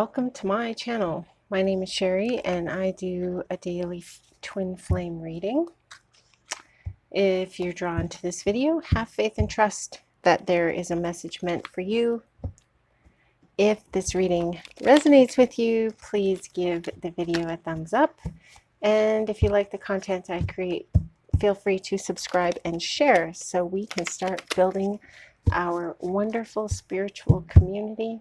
welcome to my channel. My name is Sherry and I do a daily twin flame reading. If you're drawn to this video, have faith and trust that there is a message meant for you. If this reading resonates with you, please give the video a thumbs up. And if you like the content I create, feel free to subscribe and share so we can start building our wonderful spiritual community.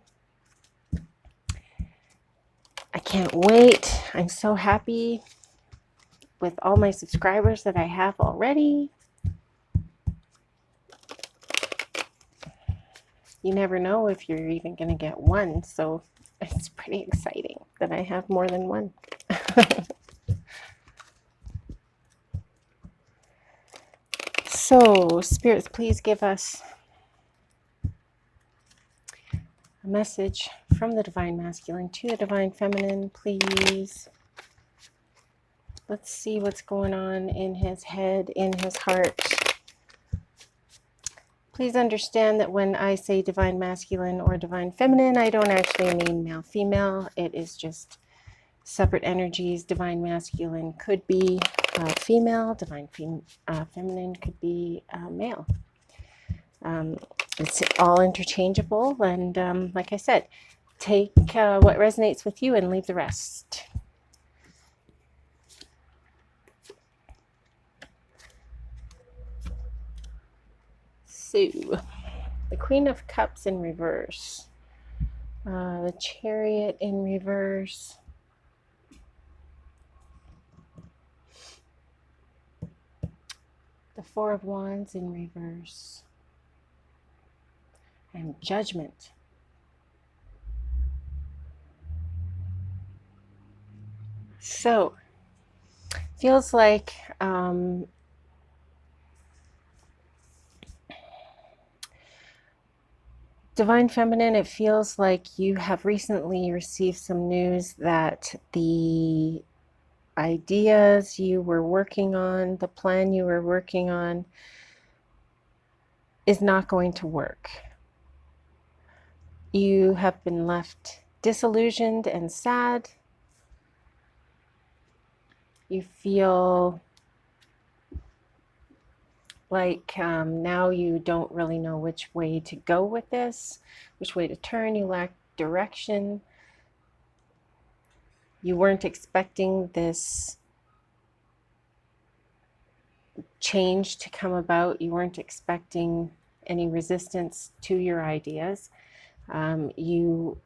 I can't wait. I'm so happy with all my subscribers that I have already. You never know if you're even going to get one, so it's pretty exciting that I have more than one. So, spirits, please give us a message from the Divine Masculine to the Divine Feminine, please. Let's see what's going on in his head, in his heart. Please understand that when I say Divine Masculine or Divine Feminine, I don't actually mean male, female. It is just separate energies. Divine Masculine could be female, Divine Feminine could be male. It's all interchangeable, and like I said, take what resonates with you and leave the rest. So, the Queen of Cups in reverse, the Chariot in reverse, the Four of Wands in reverse, and Judgment. So, feels like Divine Feminine, it feels like you have recently received some news that the ideas you were working on, the plan you were working on, is not going to work. You have been left disillusioned and sad. You feel like now you don't really know which way to go with this, which way to turn. You lack direction. You weren't expecting this change to come about. You weren't expecting any resistance to your ideas. You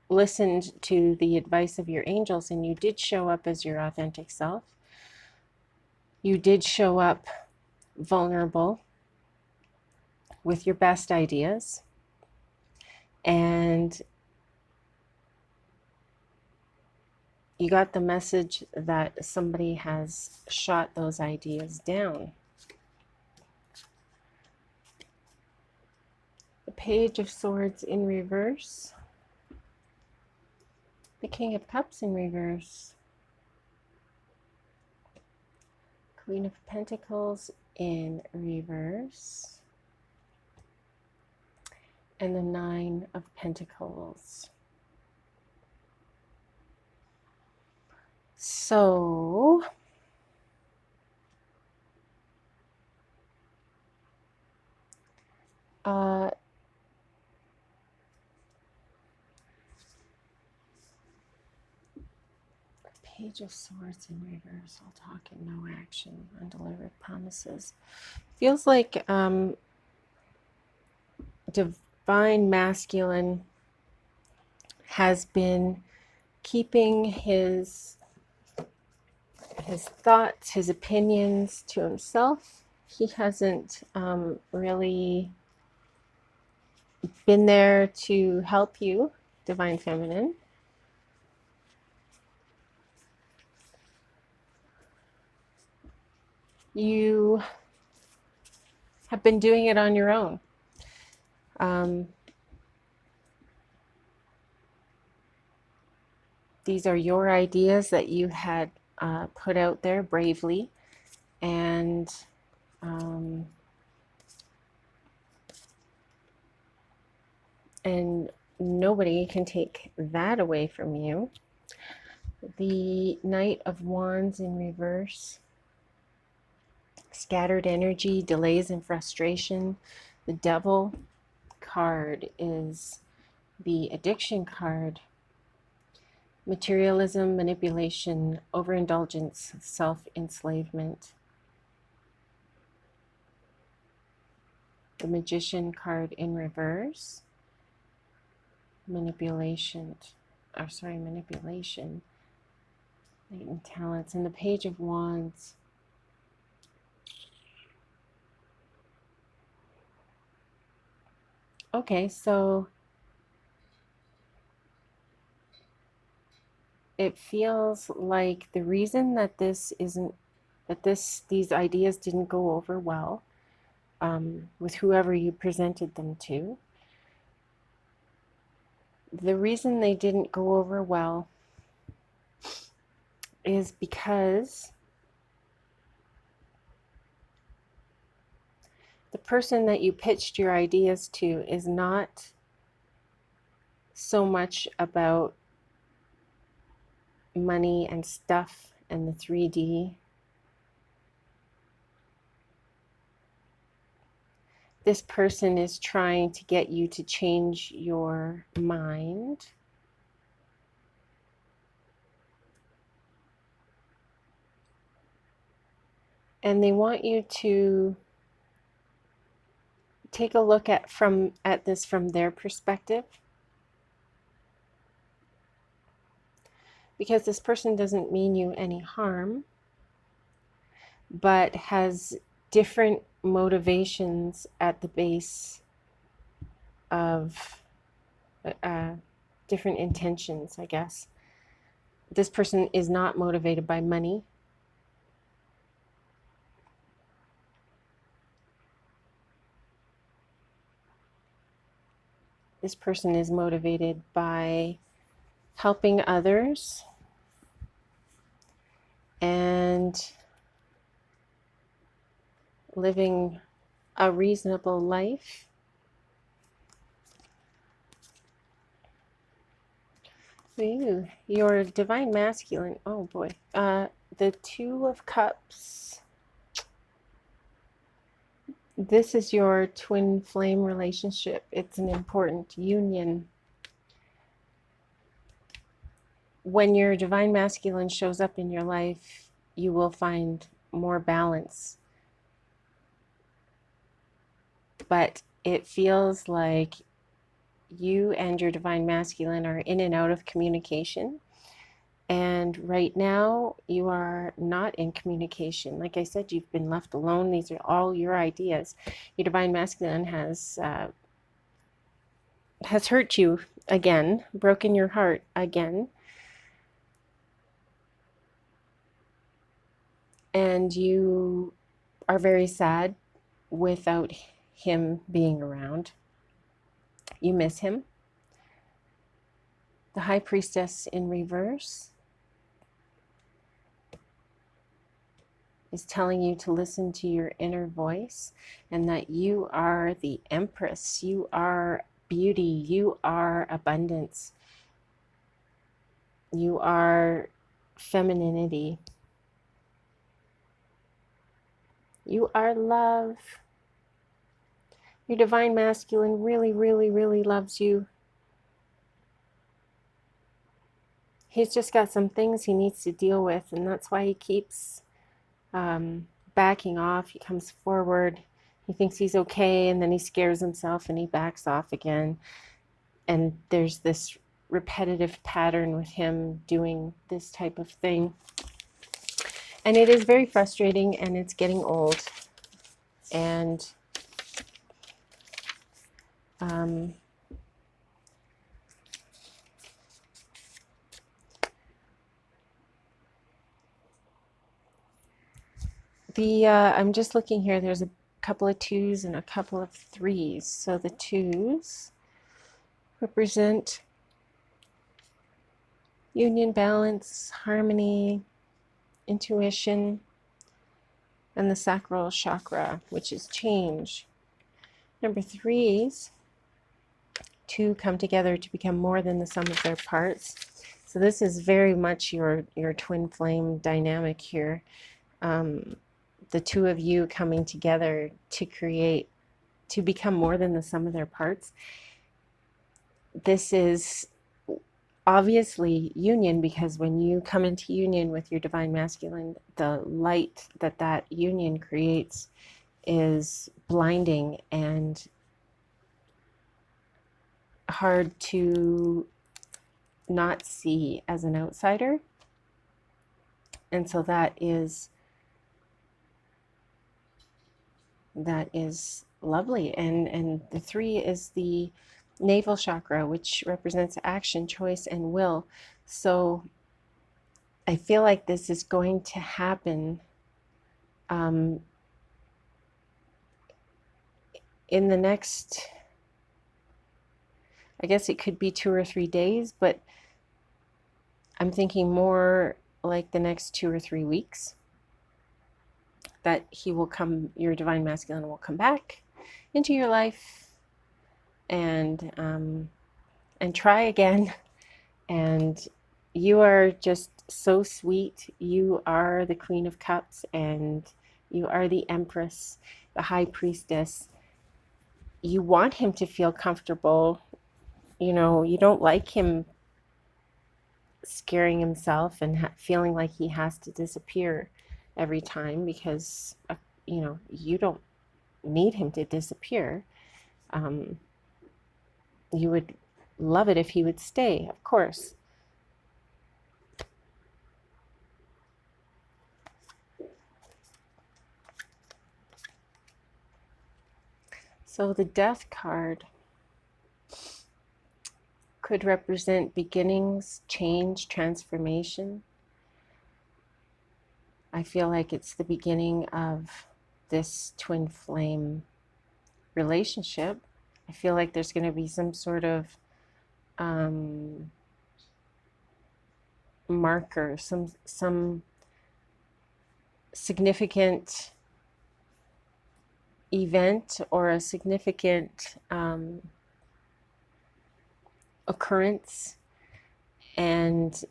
listened to the advice of your angels and you did show up as your authentic self. You did show up vulnerable with your best ideas, and you got the message that somebody has shot those ideas down. The Page of Swords in reverse, the King of Cups in reverse, Queen of Pentacles in reverse, and the Nine of Pentacles. So, Page of Swords in reverse, I'll talk in no action, undelivered promises. Feels like Divine Masculine has been keeping his thoughts, his opinions to himself. He hasn't really been there to help you, Divine Feminine. You have been doing it on your own. These are your ideas that you had put out there bravely, and nobody can take that away from you. The Knight of Wands in reverse. Scattered energy, delays and frustration. The Devil card is the addiction card. Materialism, manipulation, overindulgence, self-enslavement. The Magician card in reverse. Manipulation. Latent talents. And the Page of Wands. Okay, so it feels like the reason that these ideas didn't go over well with whoever you presented them to, the reason they didn't go over well is because the person that you pitched your ideas to is not so much about money and stuff and the 3D. This person is trying to get you to change your mind. And they want you to take a look at this from their perspective. Because this person doesn't mean you any harm, but has different motivations at the base of different intentions, I guess. This person is not motivated by money. This person is motivated by helping others and living a reasonable life. Ooh, your divine masculine, oh boy. The Two of Cups. This is your twin flame relationship. It's an important union. When your divine masculine shows up in your life, you will find more balance. But it feels like you and your divine masculine are in and out of communication. And right now, you are not in communication. Like I said, you've been left alone. These are all your ideas. Your divine masculine has hurt you again, broken your heart again. And you are very sad without him being around. You miss him. The High Priestess in reverse is telling you to listen to your inner voice and that you are the Empress. You are beauty. You are abundance. You are femininity. You are love. Your divine masculine really, really, really loves you. He's just got some things he needs to deal with, and that's why he keeps backing off. He comes forward. He thinks he's okay, and then he scares himself and he backs off again. And there's this repetitive pattern with him doing this type of thing. And it is very frustrating, and it's getting old. And I'm just looking here, there's a couple of 2s and a couple of 3s. So the 2s represent union, balance, harmony, intuition, and the sacral chakra, which is change. Number 3s two come together to become more than the sum of their parts. So this is very much your twin flame dynamic here. The two of you coming together to become more than the sum of their parts. This is obviously union, because when you come into union with your divine masculine, the light that union creates is blinding and hard to not see as an outsider. And so that is lovely. And the 3 is the navel chakra, which represents action, choice, and will. So I feel like this is going to happen in the next, I guess it could be 2 or 3 days, but I'm thinking more like the next 2 or 3 weeks, that he will come, your divine masculine will come back into your life and try again. And you are just so sweet. You are the Queen of Cups, and you are the Empress, the High Priestess. You want him to feel comfortable. You know, you don't like him scaring himself and feeling like he has to disappear every time, because you know, you don't need him to disappear. You would love it if he would stay, of course. So the Death card could represent beginnings, change, transformation. I feel like it's the beginning of this twin flame relationship. I feel like there's going to be some sort of marker, some significant event or a significant occurrence, and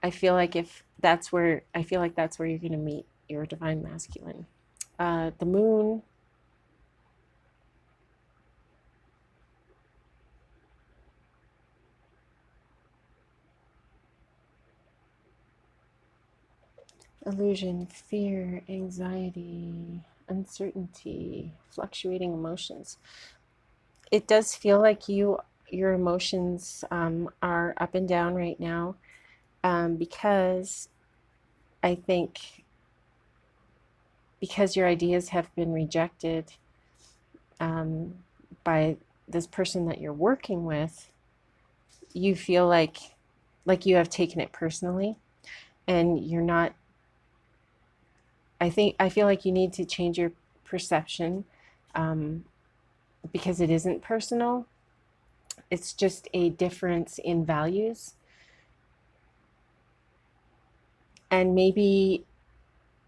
I feel like that's where you're going to meet your divine masculine. The moon, illusion, fear, anxiety, uncertainty, fluctuating emotions. It does feel like your emotions are up and down right now, because I think because your ideas have been rejected by this person that you're working with, you feel like you have taken it personally, and you're not. I feel like you need to change your perception, because it isn't personal. It's just a difference in values. And maybe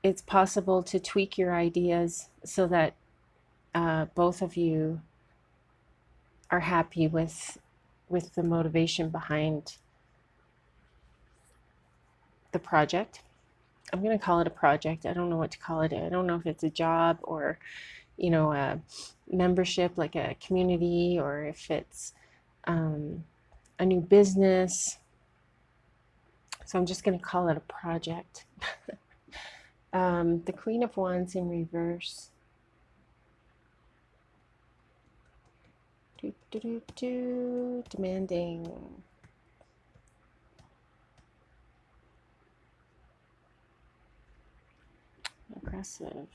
it's possible to tweak your ideas so that both of you are happy with the motivation behind the project. I'm going to call it a project. I don't know what to call it. I don't know if it's a job or, you know, a membership like a community, or if it's a new business. So I'm just going to call it a project. The Queen of Wands in reverse. Demanding. Aggressive.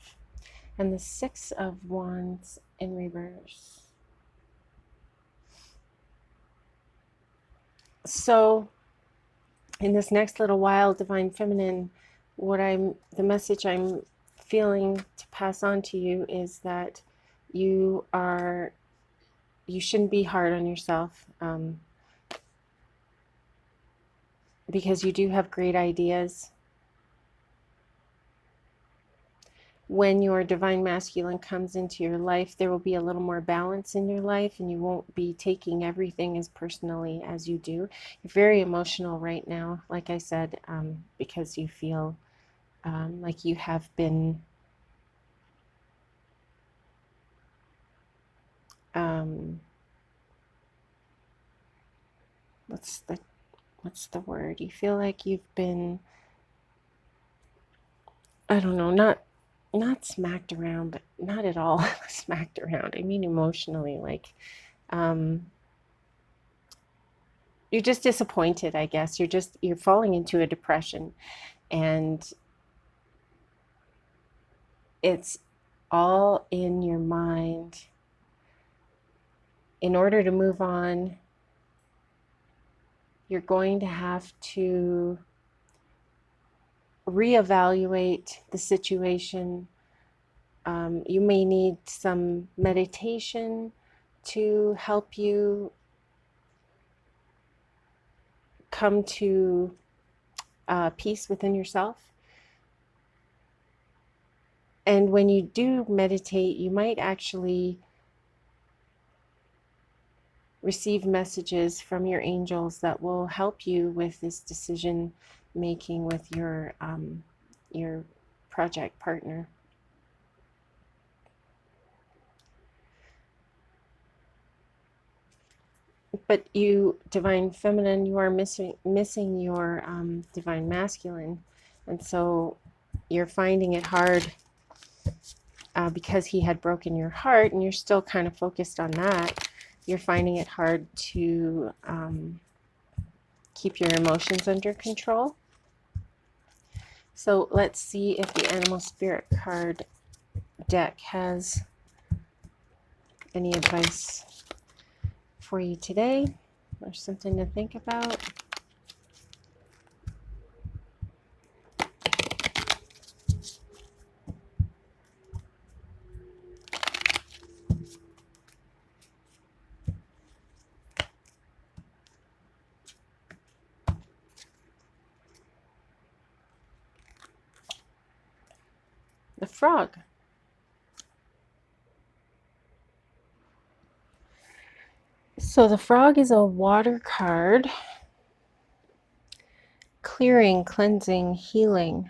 And the Six of Wands in reverse. So in this next little while, Divine Feminine, the message I'm feeling to pass on to you is that you shouldn't be hard on yourself, because you do have great ideas. when your divine masculine comes into your life, there will be a little more balance in your life, and you won't be taking everything as personally as you do. You're very emotional right now, like I said, because you feel like you have been what's the word? You feel like you've been, I don't know, not smacked around, but not at all smacked around. I mean emotionally, like you're just disappointed, I guess. You're falling into a depression, and it's all in your mind. In order to move on, you're going to have to reevaluate the situation. You may need some meditation to help you come to peace within yourself. And when you do meditate, you might actually receive messages from your angels that will help you with this decision making with your project partner. But you, divine feminine, you are missing your divine masculine, and so you're finding it hard because he had broken your heart, and you're still kind of focused on that. You're finding it hard to keep your emotions under control. So let's see if the Animal Spirit card deck has any advice for you today, or something to think about. The Frog. So the Frog is a water card. Clearing, cleansing, healing.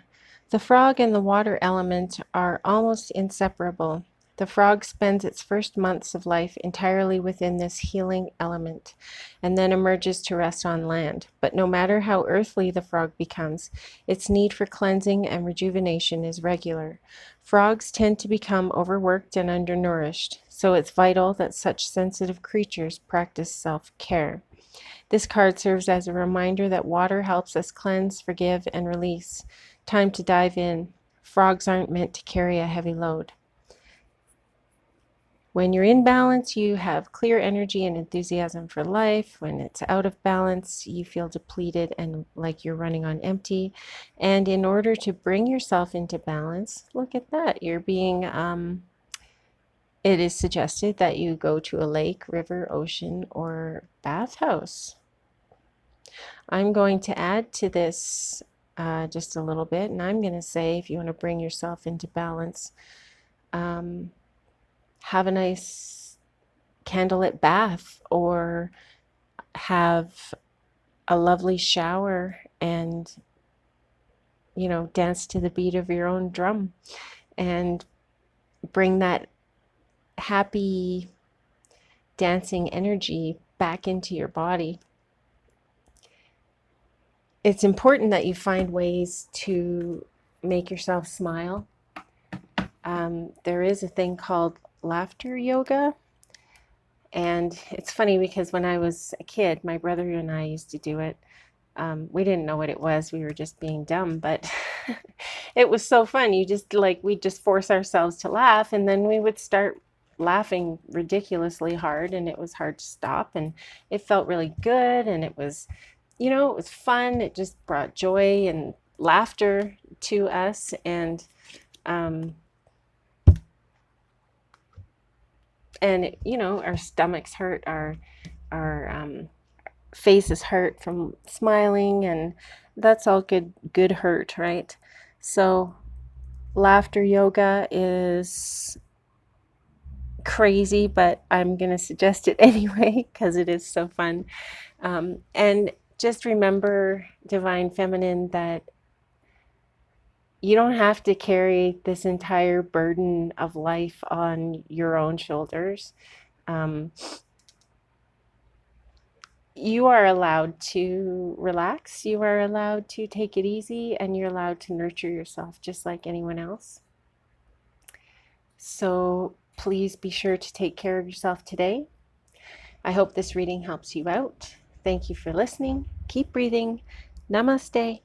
The frog and the water element are almost inseparable. The frog spends its first months of life entirely within this healing element, and then emerges to rest on land. But no matter how earthly the frog becomes, its need for cleansing and rejuvenation is regular. Frogs tend to become overworked and undernourished, so it's vital that such sensitive creatures practice self-care. This card serves as a reminder that water helps us cleanse, forgive, and release. Time to dive in. Frogs aren't meant to carry a heavy load. When you're in balance, you have clear energy and enthusiasm for life. When it's out of balance, you feel depleted and like you're running on empty. And in order to bring yourself into balance, look at that. You're being, it is suggested that you go to a lake, river, ocean, or bathhouse. I'm going to add to this just a little bit, and I'm going to say, if you want to bring yourself into balance, have a nice candlelit bath, or have a lovely shower, and dance to the beat of your own drum, and bring that happy dancing energy back into your body. It's important that you find ways to make yourself smile. There is a thing called laughter yoga, and it's funny because when I was a kid, my brother and I used to do it. We didn't know what it was. We were just being dumb, but it was so fun. We'd just force ourselves to laugh, and then we would start laughing ridiculously hard, and it was hard to stop, and it felt really good, and it was fun. It just brought joy and laughter to us, and our stomachs hurt, our faces hurt from smiling, and that's all good hurt, right? So Laughter yoga is crazy, but I'm going to suggest it anyway because it is so fun. And just remember, Divine Feminine, that you don't have to carry this entire burden of life on your own shoulders. You are allowed to relax, you are allowed to take it easy, and you're allowed to nurture yourself just like anyone else. So please be sure to take care of yourself today. I hope this reading helps you out. Thank you for listening. Keep breathing. Namaste.